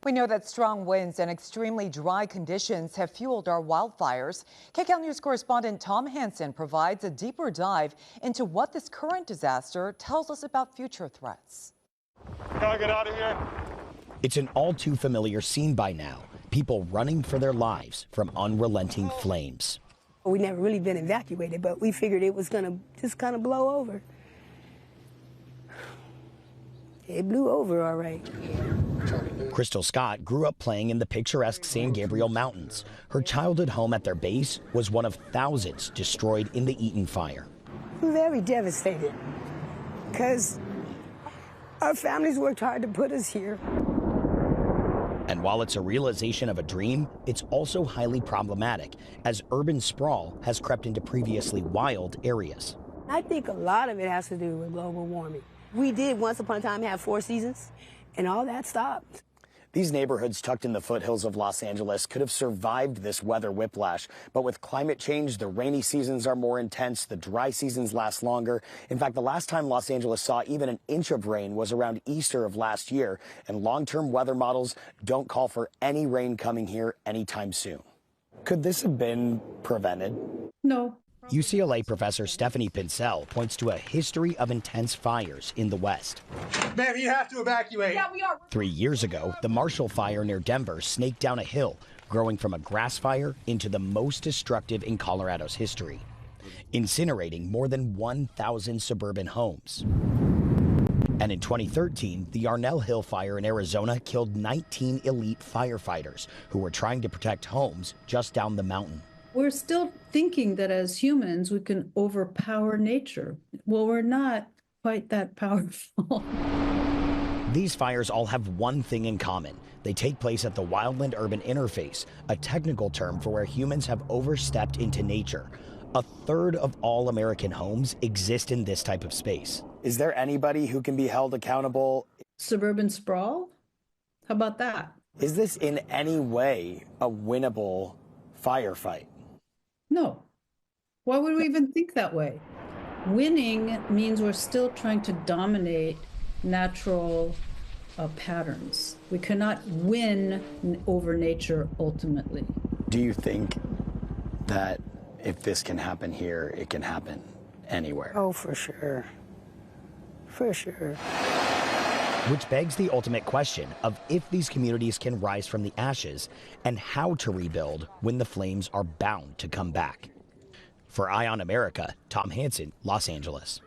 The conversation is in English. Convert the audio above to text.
We know that strong winds and extremely dry conditions have fueled our wildfires. KCAL News correspondent Tom Hansen provides a deeper dive into what this current disaster tells us about future threats. Gotta get out of here. It's an all too familiar scene by now. People running for their lives from unrelenting flames. We never really been evacuated, but we figured it was gonna just kind of blow over. It blew over all right. Crystal Scott grew up playing in the picturesque San Gabriel Mountains. Her childhood home at their base was one of thousands destroyed in the Eaton Fire. I'm very devastated because our families worked hard to put us here. And while it's a realization of a dream, it's also highly problematic as urban sprawl has crept into previously wild areas. I think a lot of it has to do with global warming. We did once upon a time have 4 seasons, and all that stopped. These neighborhoods tucked in the foothills of Los Angeles could have survived this weather whiplash. But with climate change, the rainy seasons are more intense, the dry seasons last longer. In fact, the last time Los Angeles saw even an inch of rain was around Easter of last year. And long-term weather models don't call for any rain coming here anytime soon. Could this have been prevented? No. UCLA professor Stephanie Pincel points to a history of intense fires in the West. Ma'am, you have to evacuate. Yeah, we are. 3 years ago, the Marshall Fire near Denver snaked down a hill, growing from a grass fire into the most destructive in Colorado's history, incinerating more than 1,000 suburban homes. And in 2013, the Yarnell Hill Fire in Arizona killed 19 elite firefighters who were trying to protect homes just down the mountain. We're still thinking that as humans, we can overpower nature. Well, we're not quite that powerful. These fires all have one thing in common. They take place at the wildland-urban interface, a technical term for where humans have overstepped into nature. A third of all American homes exist in this type of space. Is there anybody who can be held accountable? Suburban sprawl? How about that? Is this in any way a winnable firefight? No. Why would we even think that way? Winning means we're still trying to dominate natural patterns. We cannot win over nature ultimately. Do you think that if this can happen here, it can happen anywhere? Oh, for sure. For sure. Which begs the ultimate question of if these communities can rise from the ashes and how to rebuild when the flames are bound to come back. For Eye on America, Tom Hansen, Los Angeles.